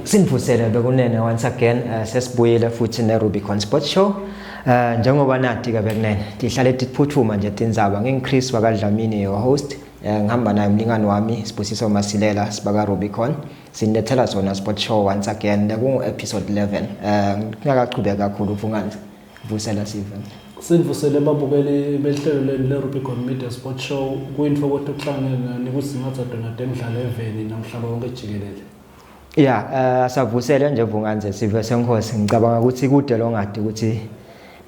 Sinifusele bekunene once again sesibuyile futhi neRubicon Sports Show. Njengoba nathi ke bekunene sihlale siphuthuma nje tindzaba ngingiChris wakadlamini your host. Ngihamba naye umlingani wami Sibusiso Masilela sibaka Rubicon. Sinilethela sona Sports Show once again ku episode 11. Ngiyaqhubeka kakhulu mfungane. Vusela sive. Sinivusele babukeli behlelo leRubicon Media Sports Show kuyinto okuhlangana nikusingatha donate emidlalo eveni namhlanje wonke jikelele. Yeah, savusele nje mvunganze sive senkosi ngicabanga ukuthi kude lo ngadi ukuthi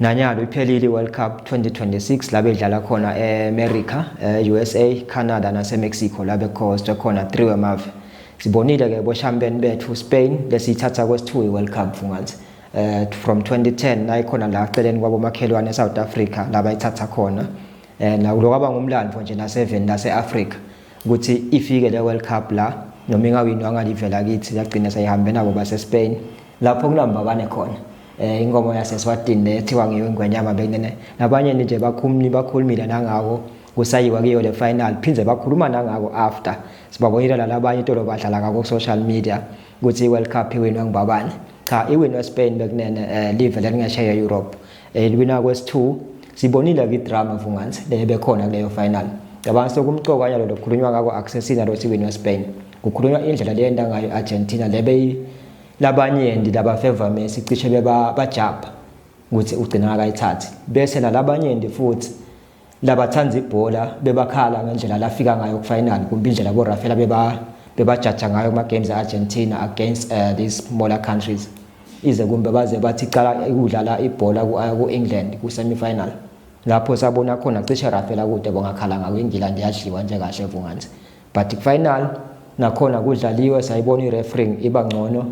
nanyalo iphelile World Cup 2026 la bedlala khona eAmerica, USA, Canada nase Mexico la bekhoswa khona 3 wemave. Sibonile ke bo champion bethu Spain lesithatha kwesi2 World Cup mvunganze. From 2010 la ikhona la aceleni kwabo makhelwane eSouth Africa la bayithatha khona. Na lokaba ngumlando nje na 7 nase Africa ukuthi ifike le World Cup la noma ingawini wangalivela kithi yagcina sayihambe nabo base Spain lapho kunamba bane khona ingoma yaseSwatini ethiwa ngiyengwenyama benene nabanye nje bakhulumile nangako kusayiwa kiyo le final phinze bakhuluma nangako after sibabonile la labanye intolo badlala ngako social media ukuthi iWorld Cup iwinwa ngibabani cha iwinwa Spain bekunene live lelingasheya Europe liwina kwesi2 sibonile ke drama mvunganze lebe khona kuleyo final yabanga sokumcoka nyalo lokukhulunywa ngako accessina lo siwinwa Spain kukhulunywa indlela leyenda ngayo Argentina lebe labanye laba favor Messi cishe bajapa ukuthi ugcina akayithathi bese labanye futhi labathanza ibhola bebakhala ngendlela lafika ngayo ku final kumbe indlela bo Rafaela bebajaja ngayo kuma games eArgentina against these smaller countries ize kumbe baze bathi cala ukudlala ibhola ku England ku semi final lapho sabona khona cishe Rafaela kude bongakhala ngayo iNgilandi yadliwa nje kahle mvunganze but final nakhona kudlaliwe sayibona ireferee iba ngcono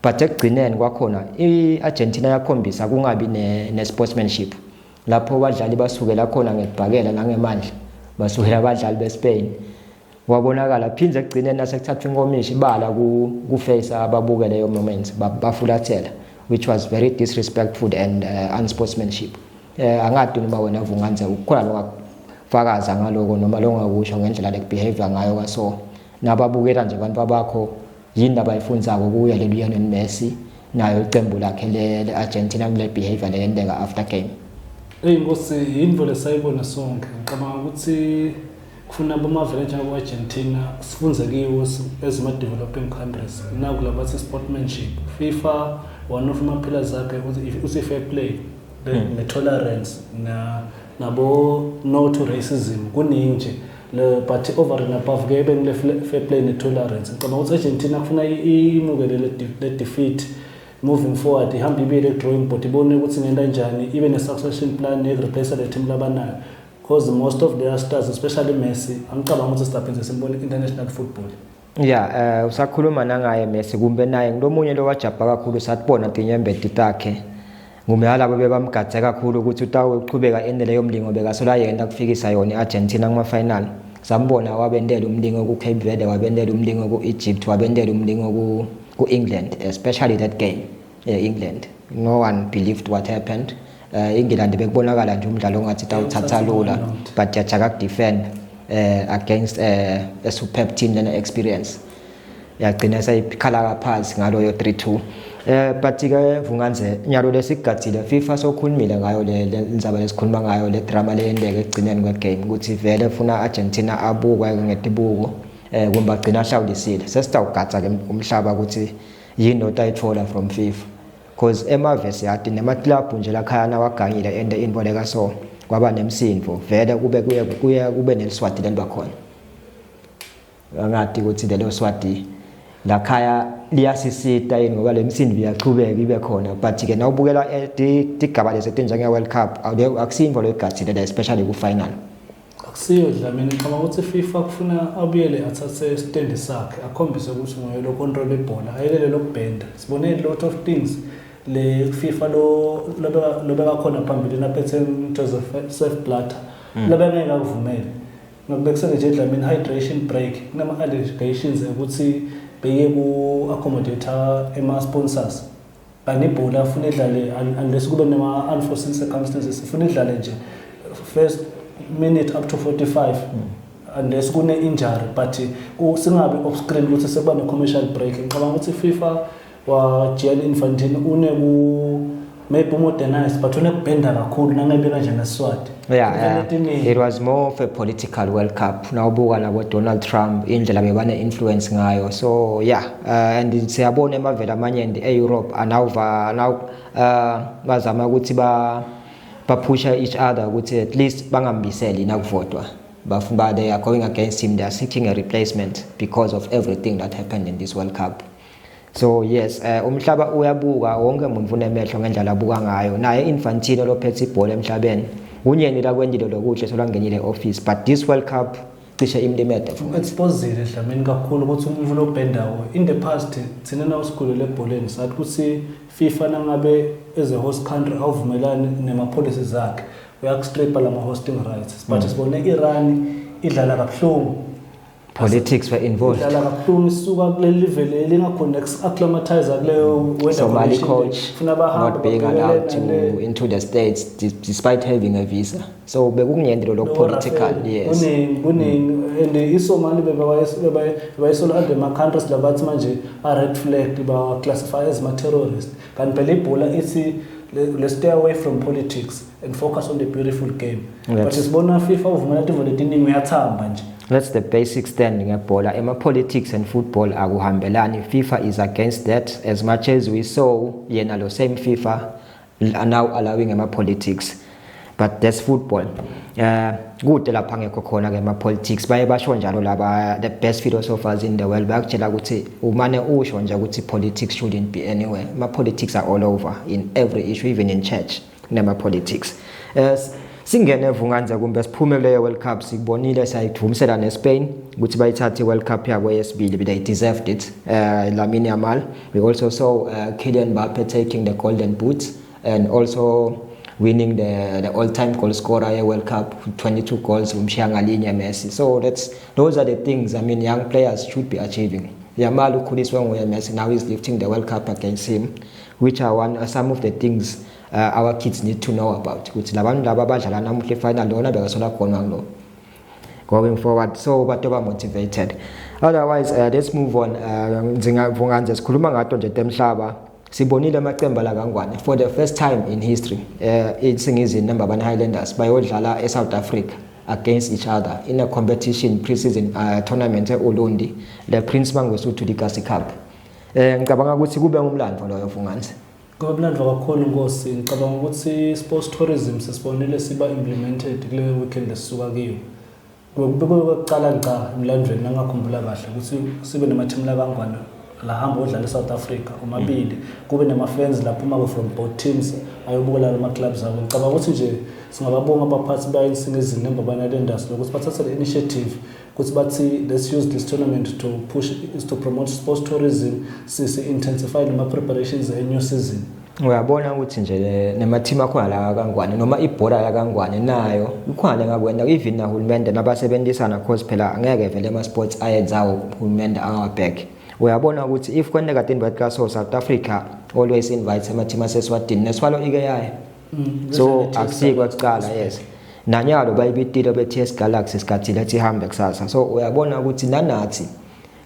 but ekugcineni kwakhona iArgentina yakhombisa kungabi nesportsmanship lapho abadlali basukela khona ngekubhakela nangemandla basukela abadlali beSpain wabonakala phinze ekugcineni nasekuthatha inkomishi ibala ku face ababuke leyo moment bafulathela which was very disrespectful and unsportsmanship angadi noma wena vunganze ukukhona lokufakaza ngaloko noma longakusho ngendlela lebehavior ngayo kwaso nababukela nje abantu babakho yini abayifundzako kuya le Lionel Messi nayo iqembu lakhe le Argentina kule behavior leyendeka after game. Inkosi yinto lesayibona sonke ngicabanga ukuthi kufuna abamavela njengabo Argentina sifunze kiwo as ma developing countries naku labathi sportsmanship FIFA one of my pillars zakhe ukuthi fair play ne tolerance nabo no to racism kuningi but over and above ke bengile fair play ne tolerance ngicabanga ukuthi Argentina kufuna imukele le defeat moving forward ihamba ibile drawing board ibone ukuthi ngenda njani ibe ne succession plan replace le team labanayo because most of their stars especially Messi angicabanga ukuthi sidapheze simbone international football. Yeah, usakhuluma nangaye Messi kumbe naye ngilomunye lo wajabha kakhulu sathibona tinyembeti takhe ngumyala bebamgadze kakhulu ukuthi utawuqhubeka endele yomlingo bekasola yena kufikisa yona iArgentina kuma final sambona wabendela umlingo ku Cape Verde wabendela umlingo ku Egypt wabendela umlingo ku England especially that game England no one believed what happened England bekubonakala nje umdlalo ongathi tawuthatha lula but yajaga ku defend against a superb team lena experience yagcina sayikhala phansi ngalo yo 3-2 but ke vunganze nyalo lesigadzile FIFA sokhulumile ngayo le ndzaba lesikhuluma ngayo le drama leyendeke egcineni kwegame ukuthi vele ufuna Argentina abukwa ngetibuko kumbe agcina hlawulisile sesitawugatsa ke umhlaba ukuthi yini otayithola from FIFA because emavesi yati nema club nje lakhaya nawaganyile ende inboleka so kwaba nemsindvo vele kube neliswati lelibakhona angati ukuthi lelo swati lakhaya liyasisita yini ngoba lemsindvo iyachubeka ibe khona but ke nawubukela tigaba lesetinja ngeWorld Cup akusinvo loyigatsile especially ku final akusiyo dlamini ngicabanga ukuthi FIFA kufuna abuyele athathe stand sakhe akhombise ukuthi ngoye lo control ibhola ayekele lokubhenda sibone a lot of things le FIFA lo bekakhona phambili naphethe Joseph Blatter labengeke akuvumele ngokubekisele nje dlamini hydration break kunama allegations ukuthi beye ku accommodate ema sponsors banibhola afuna idlale unless kube nema unforeseen circumstances ifuna idlale nje first minute up to 45 unless kune injury but singabi off screen ukuthi sekuba ne commercial break ngicabanga ukuthi FIFA wa Gianni Infantino maybe modernized but unekubenda kakhulu nangabe kanje naSwati. Yeah, it was more of a political World Cup. Nawubuka nabo Donald Trump indlela bebane influence ngayo. So yeah, and siyabona emavela amanye eEurope now bazama ukuthi ba push each other ukuthi at least bangambiseli nakuvotwa. But they are going against him. They are seeking a replacement because of everything that happened in this World Cup. So yes, umhlaba uyabuka wonke umuntu unemehlo ngendlela abuka ngayo. Naye Infantino lophethe ibhola emhlabeni. Unyeni la kwendilo lokuhle solangenile office, but this World Cup cishe imlimete futhi. Exposile Dlamini kakhulu ukuthi umuntu lobhendawo. In the past thina na usikhulele ebholeni sathi ukuthi FIFA nangabe as a host country awuvumelani nema policies zakhe. Uyakustripa lama hosting rights. But sibone Iran idlala kabuhlungu. Politics were involved. Idlala kabuhlungu isuka kuleli level elingakhona acclimatize kuleyo weather Somali coach not being allowed into the states despite having a visa. So bekukunyendelo lo political, yes. And iSomali bebayisola under ma countries labathi manje a red flag ba classify as ma terrorist. Kan phela ibhola ithi let's stay away from politics and focus on the beautiful game. But sibona FIFA uvumela tivoletiningi uyathamba nje. That's the basic standing ebhola. Ema politics and football akuhambelani. FIFA is against that as much as we saw yena lo same FIFA are now allowing ema politics. But that's football. Kude lapha ngekho khona ke ema politics baye basho njalo laba the best philosophers in the world bakutshela ukuthi umane usho nje ukuthi politics shouldn't be anywhere. Ma politics are all over in every issue, even in church nema politics. Singene Vunganza kumbe siphume kuleyo World Cup sikubonile sayithumisela neSpain ukuthi bayithathe World Cup yabo yesibili, they deserved it. Lamine Yamal, we also saw Kylian Mbappe taking the golden boot and also winning the all-time goal scorer World Cup, 22 goals umshiyangalinye Messi. So those are the things I mean young players should be achieving. Yamal ukhuliswe nguye Messi, now he's lifting the World Cup against him, which are some of the things our kids need to know about. Ukuthi labantu laba badlala namuhle final lona bekasola khona nglo going forward, so batoba motivated. Otherwise let's move on. Vunganza sikhuluma ngato nje temhlaba sibonile amaqembu la kaNgwane for the first time in history insingizini number 1 Highlanders bayodlala eSouth Africa against each other in a competition pre-season tournament eUlundi the Prince Mangosuthu Legacy Cup. Ngicabanga ukuthi kube ngumlando loyo Vunganza. Ngobulando kakhulu Nkosi, ngicabanga ukuthi sports tourism sesibonile siba implemented kule weekend esisuka kiyo. Ngokuqala nqa emlandweni ngakhumbula kahle ukuthi sibe nama team la kaNgwane la hamba odlala eSouth Africa omabili kube nama fans lapha from both teams ayobuka la clubs abo. Ngicabanga ukuthi nje singababonga abaphathi bayinsingizini number 1 Highlanders lokuthi bathathe le initiative ukuthi bathi let's use this tournament to promote sports tourism intensify the preparations for a new season. Uyabona ukuthi nje nema team akhona la kaNgwane noma ibhola la kaNgwane nayo ukhona ngakwenda even na hulumende nabasebenzisana cause phela angeke vele ama sports ayenzawo hulumende angabhek. Uyabona ukuthi if kwenda kade invite ka South Africa always invites ama team aseswatini neswalo ike yayo. So akusikwa kuqala yes. Nanyalo bayibitile beTS Galaxy sikathile ethi hambe kusasa. So uyabona ukuthi nanathi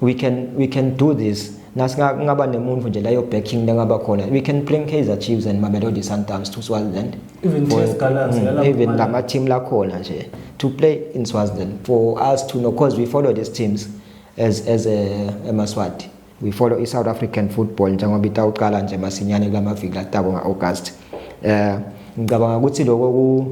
we can do this. Nasingaba nemuntu nje la yo backing ngaba khona. We can bring Kaizer Chiefs and Mamelodi Sundowns to Swaziland. Even TS Galaxy even lama team la khona nje to play in Swaziland for us to know because we follow these teams as a Maswati. We follow South African football njengoba itawuqala nje masinyane kulamaviki latako ngaAugust. Ngicabanga ukuthi lokho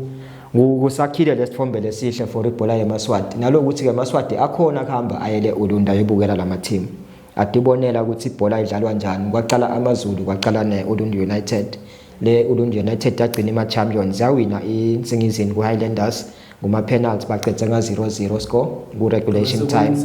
kusakhile lesithombe lesihle for ibhola yeMaswati nalo ukuthi ke Maswati akhona kuhamba ayele uLunda yebukela lama team adibonela ukuthi ibhola idlalwa kanjani kwaqala amaZulu kwaqala neUlundu United le Ulundu United yagcina ama champions yawina insingizini ku Highlanders nguma penalties baqedza nga 0-0 score ku regulation time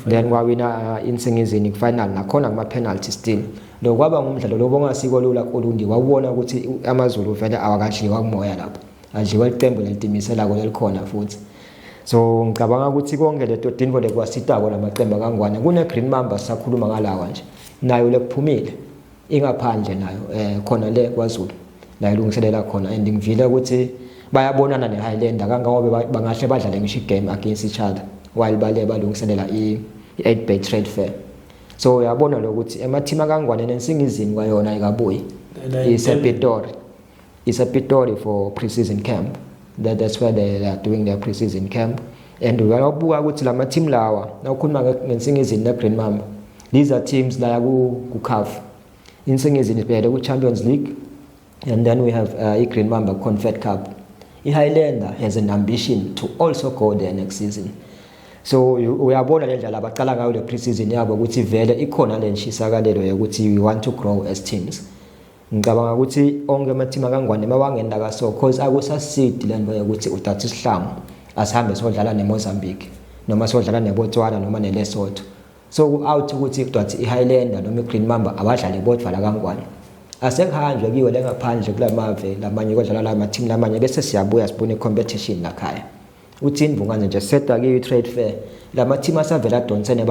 then wawina insingizini ku final nakhona kuma penalty still lo kwaba ngumdlalo lobongasiko lula kuLundi wawubona ukuthi amaZulu vele awakadliwa kumoya lapho adliwa iqembu lelitimisela kwelikhona futhi. So ngicabanga ukuthi konke leto dinvo lekwasitako lamaqembu kaNgwane kune Green Mamba sakhuluma ngalawa nje nayo lekuphumile ingaphandle nayo khona le kwaZulu la ilungiselela khona and ngivile ukuthi bayabonana neHighlander kangangobe bangahle badlale ngisho igame against each other while bale balungiselela i-8 bay trade fair. So uyabona lokuthi emateam akangwane nensingizini kwayona ayikabuyi Pitori for pre-season camp. That's where they are doing their pre-season camp. And uyabuka ukuthi lama team lawa nawukhuluma ngensingizini neGreen Mamba, these are teams la ku CAF. Insingizini ibheke ku Champions League, and then we have iGreen Mamba Confed Cup. iHighlander has an ambition to also go there next season. So uyabona le ndlela abaqala ngayo le pre-season yabo ukuthi vele ikhona le nshisakalelo yokuthi we want to grow as teams. Ngicabanga ukuthi onke ama-team akangwane mawangenda kaso cause akusasidi le nto yokuthi uthatha isihlangu asihambe sodlala neMozambique noma sodlala neBotswana noma neLesotho. So out ukuthi kudwathi iHighlander noma iGreen Mamba abadlali bodwa la kangwane. Asekuhanjwe kiwe le ngaphandle kulamave lamanye kodlala la ama-team lamanye bese siyabuya sibone i-competition lakhaya. Uthini Vungane nje seta kiyo i-trade fair lama-team asavela adonsene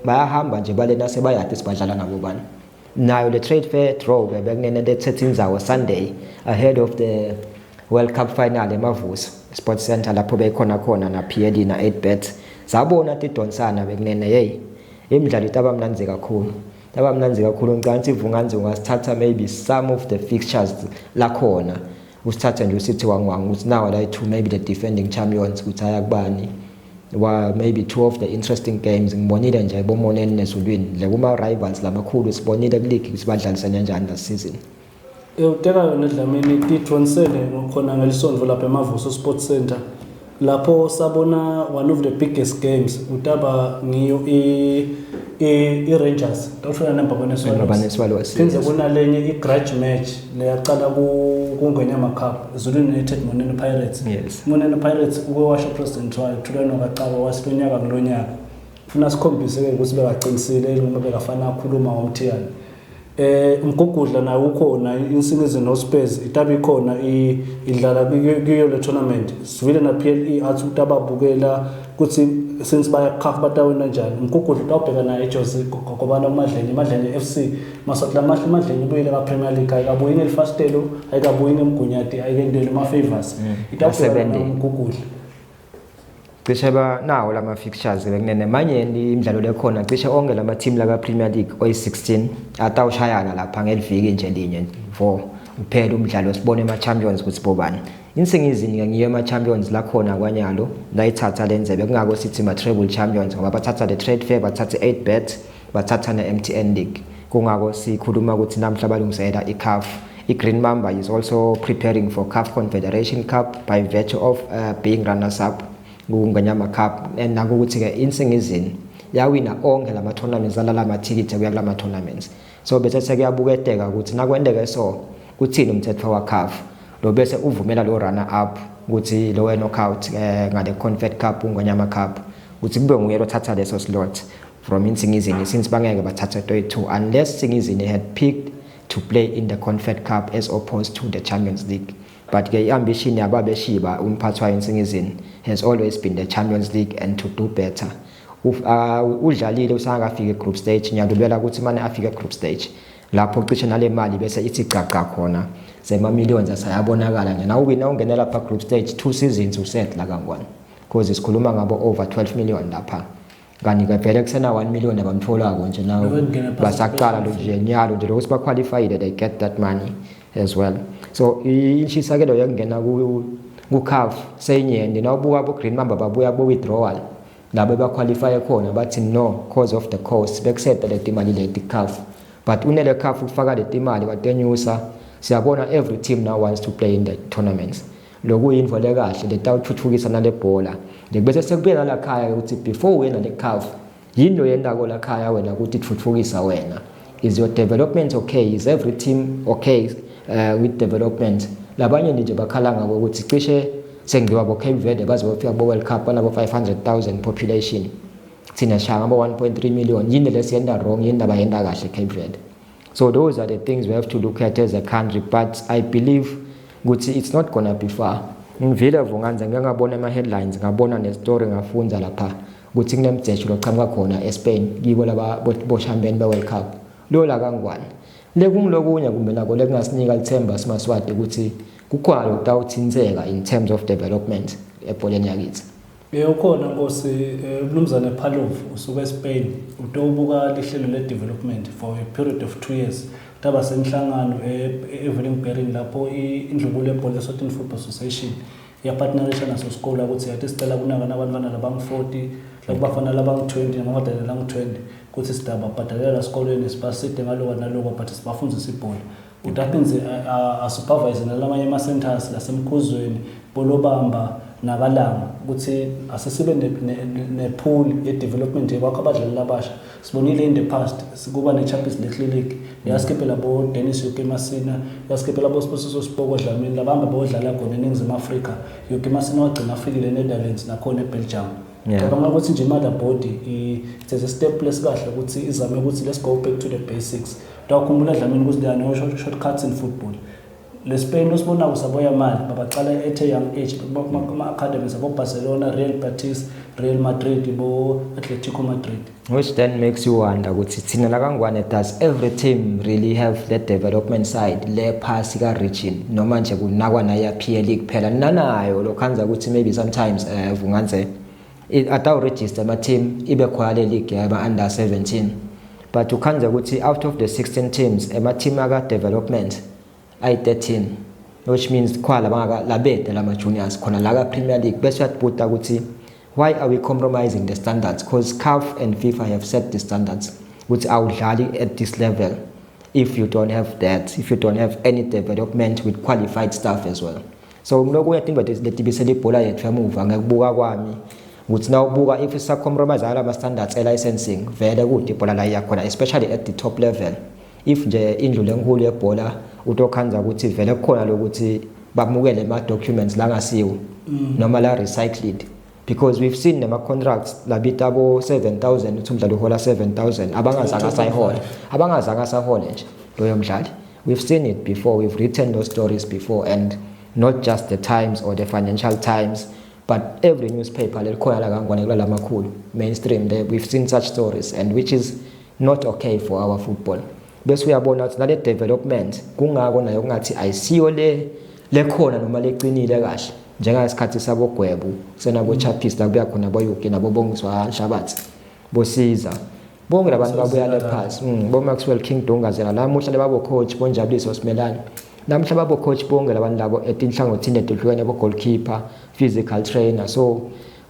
bayahamba nje balena sebayade sibadlala nabo bani. Nayo le trade fair draw bekunene lethethe indzawo Sunday ahead of the World Cup final eMavuso Sports Center lapho bekhona na PLD na 8bet. Sabona tidonsana bekunene hey imidlalo itabamnanzi kakhulu. Ngicansi Vunganze ungasithatha maybe some of the fixtures la khona usithatha nje usithi wangwang ukuthi now like to maybe the defending champions ukuthi ayakubani wa maybe two of the interesting games ngibonile nje bomoneni neZulwini nje kuma rivals lamakhulu sibonile kuleague sibadlalisa kanjani la season. Uteka yona Dlamini tidronsele khona ngelisonto lapha eMavuso Sports Center lapho sabona one of the biggest games utaba ngiyo i-Rangers tawufika namba boneswalo senze bona lenye i-grudge match leyaqala kungwenyama cup Zulu United Monene Pirates. Monene Pirates ukwasha president wayo Thulano kaCaba wasilonyaka kulonyaka ufuna sikhombise ke ukuthi bekaqinisile noma bekafana akhuluma ngomthiyane. Umgugudla nawo ukhona insingizini noSpurs itabi khona idlala kuyo le tournament sivile na PLE athi utababukela ukuthi since bayakhafa batawena njani umgugudla utawubheka naye eJose ngokubana uMadleni FC masatla Madleni ubuyile ka Premier League ayikabuyi ngelifastelo ayikabuyi ngemgunyati ayikendele ama favors itawubheka umgugudla. Cishe nawo lama fixtures bekunene manje imidlalo lekhona cishe onke lama team la Premier League oyi16 atawushayana lapha ngeliviki nje linye for kuphela umdlalo sibone ama champions ukuthi bobani. Insingizini ngiyo ama champions la khona kwanyalo layithatha lenzebe kungako sithi ma treble champions ngoba bathatha le trade fair bathatha 8bet bathatha ne MTN League. Kungako sikhuluma ukuthi namhla balungisela iCAF. iGreen Mamba is also preparing for CAF Confederation Cup by virtue of being runners up kunganyama cup and nakuthi ke insingizini yawina onke lama tournaments lama tickets kuya kulama tournaments. So bese sekuyabuketeka ukuthi nakwendeke so uthini umthetho wa CAF lo bese uvumela lo runner up ukuthi lo knockout ngale Confed Cup unganyama cup ukuthi kube nguyelo othatha leso slot from insingizini since bangeke bathatha 22 unless Singizini had picked to play in the Confed Cup as opposed to the Champions League. But the ambition yababe Shiba umphathwa insingizini has always been the Champions League and to do better. Udlalile usangafika group stage nyadubela ukuthi manje afika group stage lapho cishe nale mali bese ithi gaga khona sema millions asayabonakala nje na uwina ungenela pa group stage 2 seasons uset la kangwane because sikhuluma ngabo over 12 million lapha kanti ke vele kusena 1 million abamtholako nje nawo basaqala nje nyalo nje ukuthi ba qualified they get that money as well. So inshisakelo yakungena ku CAF senyende nawubuka bo Green Mamba babuya bo withdrawal labo ba qualify khona bathi no cause of the cost bekuseta le timali leti CAF but unele CAF ufaka le timali batenyusa siyabona every team now wants to play in the tournaments lokuyinfo le kahle letawuthuthukisa nale bhola bese sekubeka la khaya ukuthi before wena le CAF yinto yendako la khaya wena ukuthi thuthukisa wena is your development okay, is every team okay with development. Labanye nje bakhala ngabo ukuthi cishe sengiwa bo Cape Verde bazofika bo World Cup banabo 500,000 population thina shanga bo 1.3 million yini lesiyenda wrong yindaba yenda kahle Cape Verde. So those are the things we have to look at as a country, but I believe ukuthi it's not gonna be far. Ngivile Vunganze ngiyabona ama headlines ngabona ne story ngafunza lapha ukuthi kunemjejo loqhamuka khona eSpain kibo laba bo champion be World Cup lo la kangwane lekungilokunya kumbe nako lekungasinika ithemba simaswati ukuthi kukhona lokutawuthinseka in terms of development ebholeni yakithi. Ukhona Nkosi uMnumzane Pavlov usuka eSpain utobuka lihlelo le-development for a period of 2 years taba semhlangano eVellingbering lapho indlubulo yebhola leSouthern Football Association yapartnerisha naso sikole ukuthi yathi sicela kunaka nabantwana labang-40 labafana labang-20 namadala lang-20 ukuthi sidaba bhadalela esikoleni sibaside ngaloko naloko but sibafundzise ibhola utaphindze asupervise nalamanye ama-centers lasemkhuzweni bolobamba nakalanga ukuthi asesibe ne-pool ye-development yekwakho abadlali labasha sibonile in the past sikuba ne-Champions League yaskipela bo Dennis Yoke Masina yaskipela bo Sposiso Sipoko Dlamini labamba bodlala khona eNingizimu Afrika Yoke Masina wagcina afikile eNetherlands nakhona eBelgium ngicabanga ukuthi nje imada body it's a step lesikahle ukuthi izame ukuthi let's go back to the basics tawukhumbula Dlamini ukuthi there are no shortcuts in football leSpain osibona usaboya mali babaqala at a young age kuma academies abo Barcelona, Real Betis, Real Madrid bo Atletico Madrid, which then makes you wonder ukuthi thina la kangwane does every team really have that development side le phasi ka region noma nje kunakwa na ya PL League phela nanayo lokhanza ukuthi maybe sometimes vunganze ata register ama team ibe khona le league yaba under 17 but ukhanza ukuthi out of the 16 teams ama team aka development I13 which means kwala banga labete lama juniors khona la Premier League bese yatbuta ukuthi why are we compromising the standards because CAF and FIFA have set the standards which awudlali at this level if you don't have that, if you don't have any development with qualified staff as well. So mloku uyathimba letibisela ibhola yethu yamuva ngekubuka kwami ukuthi na ubuka if isa compromise ala ma standards licensing vele kuthi ibhola la yakhona especially at the top level if nje indlu lenkulu yebhola utokhanza ukuthi vele kukhona lokuthi bamukele ama documents la ngasiwo noma la recycled because we've seen nema contracts labita bo 7,000 uthi umdlali uhola 7,000 abangazanga sayihola abangazanga sahole nje loyo mdlali we've seen it before, we've written those stories before and not just the Times or the Financial Times but every newspaper lekhona la kangwane kula lamakhulu mainstream there we've seen such stories and which is not okay for our football. Bese uyabona ukuthi nale development kungako nayo kungathi ayisiyo lekhona noma leqinile kahle njengasikhathi sabo Gwebu senabo Chappies la kuya khona boyuke nabo Bongiswa Shabathi bosiza bonke labantu babuya le pass bo Maxwell King Dongazela la muhla lebabo coach bonjabuliso Simelane namhla babo coach bonke labantu labo etinhlangothini ezihlukene bo goalkeeper physical trainer so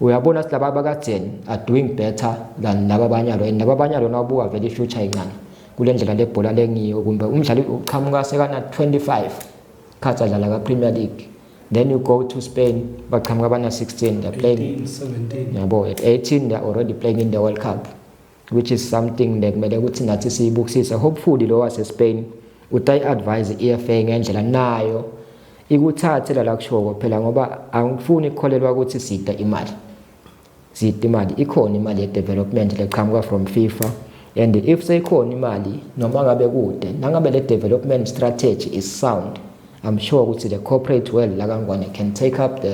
uyabona ukuthi laba bakadeni are doing better than laba abanyalo and laba abanyalo nabuka vele future incane kulendlela lebhola lengiyo kumbe umdlali uqhamuka sekana 25 khatha dlala ka Premier League then you go to Spain baqhamuka bana 16 they're playing 17 yabo at 18 they're already playing in the World Cup which is something that kumele ukuthi nathi siyibukisisa hopefully lo wase Spain utayi advise EFA ngendlela nayo ikuthathe la kushoko phela ngoba angifuni ukukholelwa ukuthi sida imali ikhona imali ye development leqhamuka from FIFA and if seyikhona imali noma ngabe kude nangabe le development strategy is sound I'm sure ukuthi the corporate world la kangwane can take up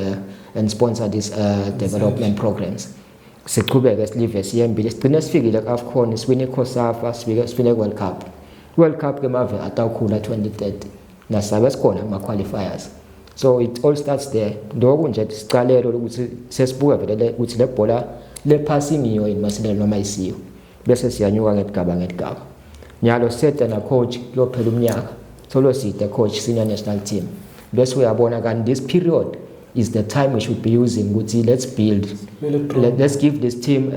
and sponsor these development programs siqhubeke silive siyembile sigcine sifikile ku-AFCON siwine COSAFA sifike World Cup ke mave atawukhula 2030 nasabe sikhona ama qualifiers so it all starts there lokho nje sicalelo ukuthi sesibuka vele ukuthi le bhola le passing iyo imasile noma isiyo bese siyanyuka ngedigaba nyalo set na coach kuyophela umnyaka solo side coach senior national team bese uyabona kanti this period is the time we should be using ukuthi let's give this team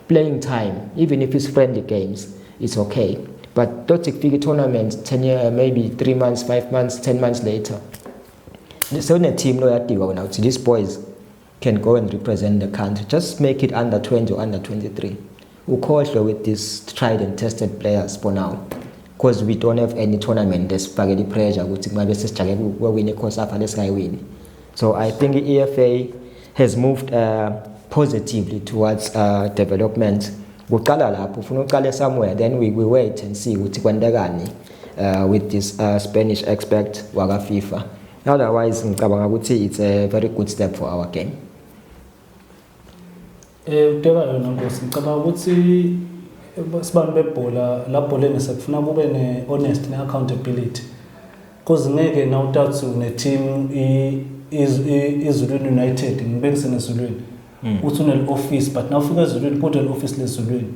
playing time even if it's friendly games it's okay but don't take tournaments 10 years maybe 3 months 5 months 10 months later so a team lo yadiwa now these boys can go and represent the country just make it under 20 or under 23 ukhohlwe with these tried and tested players for now because we don't have any tournament desifake the pressure ukuthi kungabe sesijake win COSAFA lesingayini so I think the EFA has moved positively towards development kuqala lapho ufuna uqale somewhere then we wait and see ukuthi kwendekani with this Spanish expert waka FIFA otherwise ngicabanga ukuthi it's a very good step for our game. Uteka yona Nkosi ngicabanga ukuthi sibani bebhola la bholeni sekufuna kube ne honest ne accountability because ngeke na utathu ne team iZulu United ngibekise neZulwini uthi une office but now ufika ezulwini kodwa le office lezulwini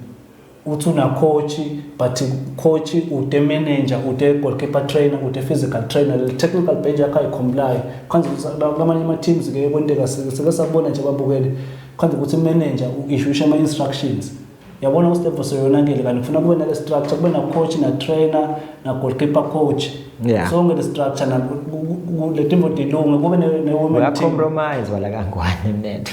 uthi una coach but coach ude manager ude goalkeeper trainer ude physical trainer le technical bench yakhe ayicomply kanje lamanye ama teams ke kwenteka sike sabona nje babukele kanje ukuthi manager uissue ama instructions yabona uSteph soyonakele kanti ufuna kube nale structure kube na coach na trainer na goalkeeper coach so ngeke structure na le timbo dilunga kube ne women team compromise wala kangwane mnetho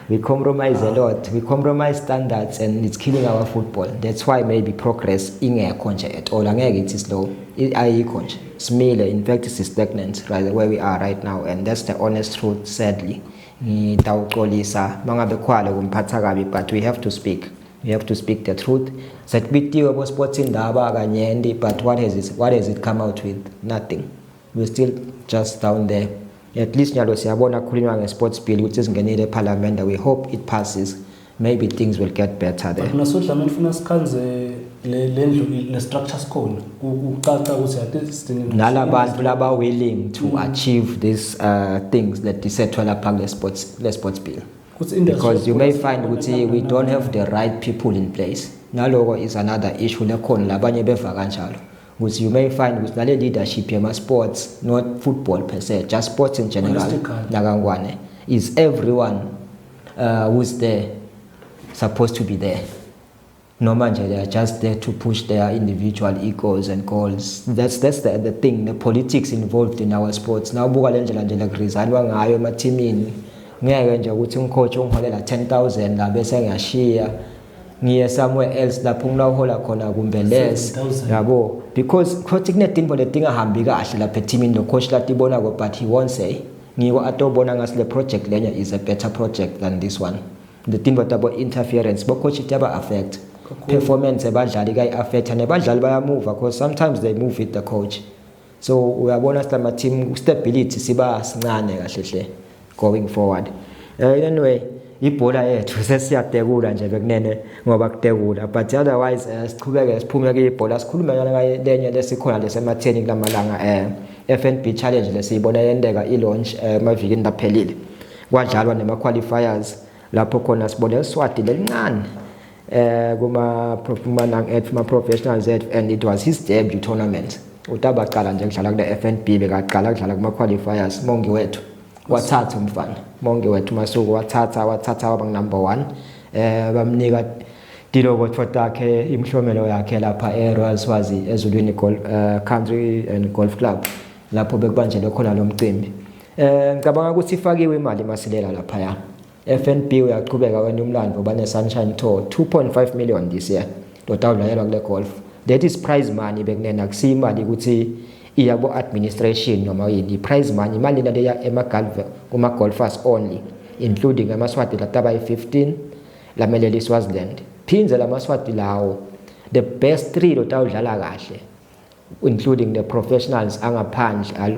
we compromise a lot we compromise standards and it's killing our football that's why maybe progress ingekho nje at all angeke ithi slow ayikho nje smile in fact it's stagnant right where we are right now and that's the honest truth sadly ngitawuxolisa mangabe khwala kumphatha kabi but we have to speak the truth sakubitiwe abo sports indaba kanyendi but what has it come out with nothing we're still just down there at least nyalo siyabona khulunywa ngesports bill which is ngenile parliament we hope it passes maybe things will get better there nasodla mfuna sikhanze le structures khona ucaca ukuthi athi nalabantu laba willing to achieve these things that disetwa lapha le sports bill because you may find ukuthi we don't have the right people in place naloko is another issue lekhona labanye beva kanjalo ukuthi you may find ukuthi nale leadership yema sports not football per se just sports in general nakangwane is everyone who's there supposed to be there no manje they are just there to push their individual egos and goals that's the thing the politics involved in our sports now buka lendlela nje la kurizalwa ngayo emathimini ngeke nje ukuthi umcoach ungiholela 10,000 la bese ngiyashiya ngiye somewhere else lapho ngilawhola khona kumbe less yabo because coach kunetimbo letingahambi kahle lapha eteamini lo coach latibona ko but he won't say ngiko atobona ngasi le project lenya is a better project than this one the timbo tabo interference bo coach itaba affect performance ebadlali kai affect and abadlali baya move because sometimes they move with the coach so uyabona sima team stability siba sincane kahle hle going forward anyway ibhola yethu sesiyatekula nje bekunene ngoba kutekula but otherwise siqhubeke siphume ke ibhola sikhulume lenye lesikhona lesematheni kulamalanga FNB challenge lesiyibona yendeka ilaunch mavikini laphelile kwadlalwa nema qualifiers lapho khona sibone iSwati lelincane kuma professionals and it was his debut tournament utabaqala nje kudlala kule FNB bekaqala kudlala kuma qualifiers mongi wethu wathatha umfana monge wethu Masuku wathatha waba number 1 bamnika diloko takhe imhlomelo yakhe lapha eRoyal Swazi ezulwini country and golf club lapho bekubanjelwe khona lo mcimbi ngicabanga ukuthi ifakiwe imali masilela lapha ya FNB uyaqhubeka wena umlando bane Sunshine Tour 2.5 million this year dotawudlalelwa kule golf that is prize money bekunena kusimali ukuthi iyabo administration noma yini prize money imali leya emagalve kuma golfers only including amaswati lataba 15 lameleli Swaziland phinze lamaswati lawo the best 3 lotawudlala kahle including the professionals angaphandle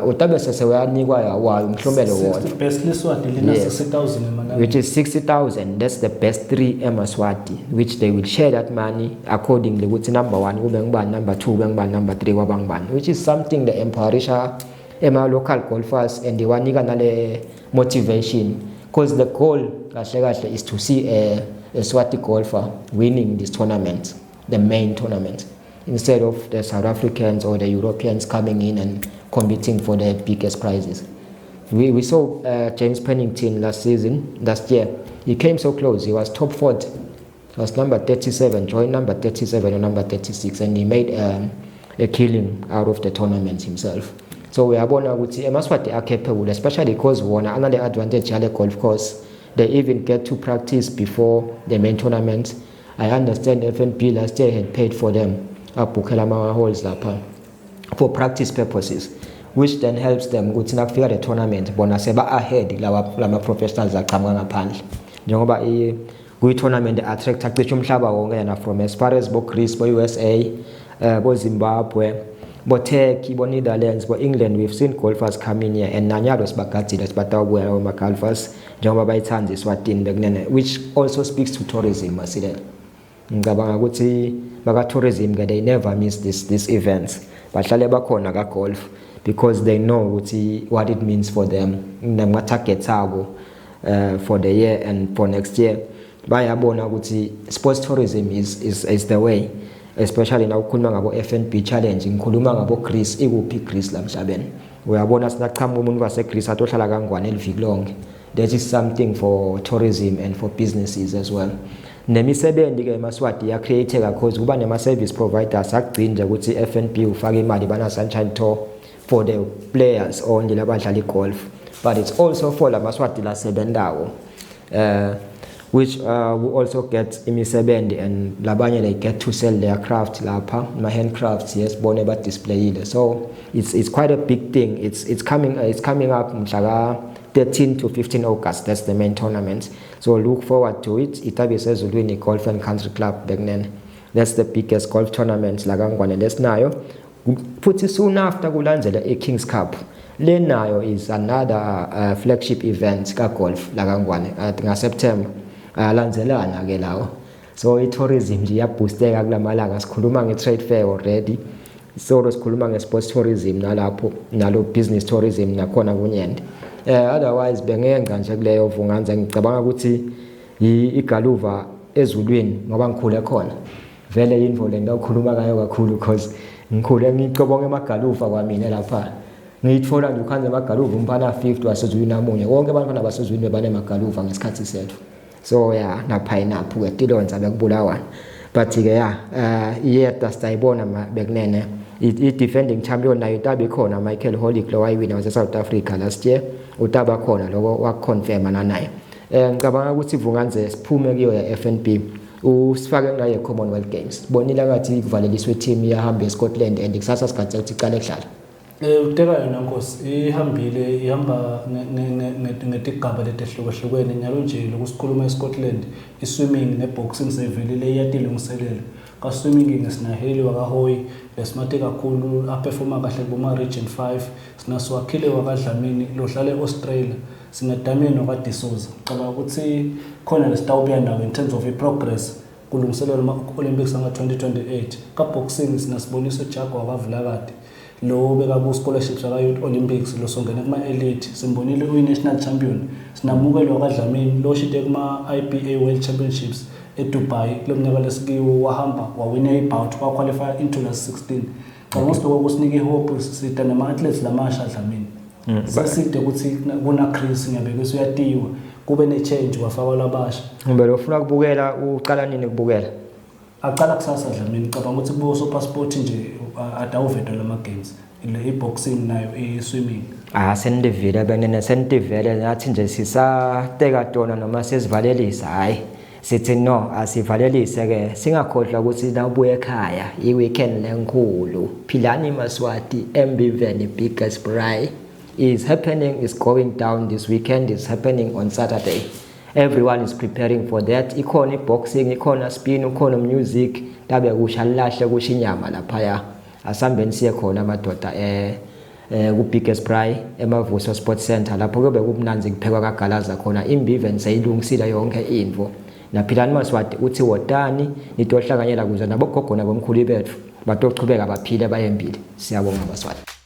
utabe sesewanikwa yawo umhlomelo wona the best leswati lina 60,000 emalanga which is 60,000 that's the best 3 emaswati which they will share that money accordingly ukuthi number 1 kube ngibani number 2 kube ngibani number 3 kwabangibani which is something the empowerisha ema local golfers and iwanika nale motivation because the goal kahle is to see a Swati golfer winning this tournament the main tournament instead of the South Africans or the Europeans coming in and competing for the biggest prizes. We saw James Pennington last year. He came so close. He was top 40. He was number 37, joined number 37 or number 36, and he made a killing out of the tournament himself. So we are ukuthi emaswati are capable, especially because another advantage at the golf course. They even get to practice before the main tournament. I understand FNB last year had paid for them abukela holes lapha for practice purposes, which then helps them ukuthi nakufika the tournament bona seba ahead lama professionals aqhamuka ngaphandle njengoba kuyi tournament attract aqisha umhlaba wonke yana from as far as bo Greece bo USA bo Zimbabwe bo Turkey bo Netherlands bo England. We've seen golfers coming here and nanyalo sibagadile sibatawubuya ama golfers njengoba bayithanda iSwatini bekunene, which also speaks to tourism masilela. Ngicabanga ukuthi baka tourism they never miss this events bahlale bakhona ka golf because they know ukuthi what it means for them nama targets abo for the year and for next year bayabona ukuthi sports tourism is the way, especially now kukhuluma ngabo FNB challenge, ngikhuluma ngabo Greece. Ikuphi Greece la mhlabeni? Uyabona sinaqhamuka umuntu wase Greece atohlala kangwane eliviki lonke. That is something for tourism and for businesses as well. Nemisebenzi ke eMaswati ya create because kuba nema service providers akugcina ukuthi FNB ufaka imali bana Sunshine Tour for the players only labadlala igolf, but it's also for la Maswati la sebendawo, which we also get imisebenzi, and labanye they get to sell their craft lapha, my handcrafts, yes, bone ba display ile. So it's quite a big thing. It's coming up mhla 13 to 15 August. That's the main tournament, so look forward to it. Itabe sezulwini Golf and Country Club back then. That's the biggest golf tournament la Kangwane lesinayo. Futhi soon after kulandzela Kings Cup. Le nayo is another flagship event ka golf la Kangwane nga September. Landzelana ke lawo. So i-tourism nje iyaboosteka kulamalanga. Sikhuluma nge-trade fair already, so sikhuluma nge-sports tourism nalapho nalo business tourism nakhona kunyende. Otherwise bengenga nje kuleyo vunganza. Ngicabanga ukuthi igaluva ezulwini ngoba ngikhule khona. Vele info le ngikukhuluma ngayo kakhulu because ngikhule ngicabanga emagaluva kwamina lapha. Ngiyithola nje ukhanze emagaluva umpana 50 wasezulwini namunye. Wonke abantwana basezulwini bebane emagaluva ngesikhathi sethu. So yeah, na pineapple ke tilonza bekubulawana. But ke iyeta sitayibona bekunene. I-defending champion nayo itabe khona Michael Holick lo wayiwina wase South Africa last year. Utaba khona lokho wakonfirma naye. Ngicabanga ukuthi ivunganze siphume kuyo ya FNB. Usifake naye Commonwealth Games. Bonile ngathi kuvaleliswe team yahamba eScotland and kusasa sikhathi ukuthi iqale edlala. Uteka yona Nkosi ihamba ngetigaba letehlukahlukene nyalo nje lokusikhuluma eScotland. I-swimming ne-boxing sevelile iyatilungiselela. Ka-swimming ngesinaheli wakaHoy lesimate kakhulu aperforma kahle kuma region 5. Sinaswakhile wakadlamini lohlala eAustralia. Sinedamini wakadisoza. Cabanga ukuthi khona lesitawubuya nawo in terms of i-progress kulungiselela ama-Olympics anga-2028. Ka-boxing sinasiboniso Jago wakavulakade lo bekabu scholarships aka Youth Olympics lo songena kuma elite. Simbonile uyi-national champion. Sinamukelo wakadlamini lo shite kuma IPA World Championships eDubai lo mnyaka lesikiwo wahamba wawina i-bout kwa qualify into last 16. Almost ukusinika ihope sita nama athletes lamasha dlamini. Saside ukuthi kuna Chris ngiyabekisa uyatiwa kube ne change wafaka labasha. Ngibele ufuna kubukela uqala nini kubukela? Aqala kusasa dlamini. Cabanga ukuthi kubo so passport nje atawuvedo lama games. Ile boxing nayo i-swimming. Sendivile benene sendivile nathi nje sisateka tona noma sizivalelisa. Hayi sithi no asivalelise ke singakhohlwa ukuthi nawubuye ekhaya i-weekend lenkulu. Philani Maswati MBVN biggest prize is happening, is going down this weekend, is happening on Saturday. Everyone is preparing for that. Ikhona boxing, ikhona spin, ikhona music. Tabe kusha lahle kusha inyama laphaya. Asambeni siye khona madoda ku biggest prize eMavuso Sports Center lapho kube kubunanzi kuphekwa kagalaza khona. IMBVN sayilungisile yonke info. Na Philani Maswati uthi wotani nitohlanganyela kuze nabogogo nabomkhulu bethu batochubeka baphile bayembili. Siyabonga Maswati.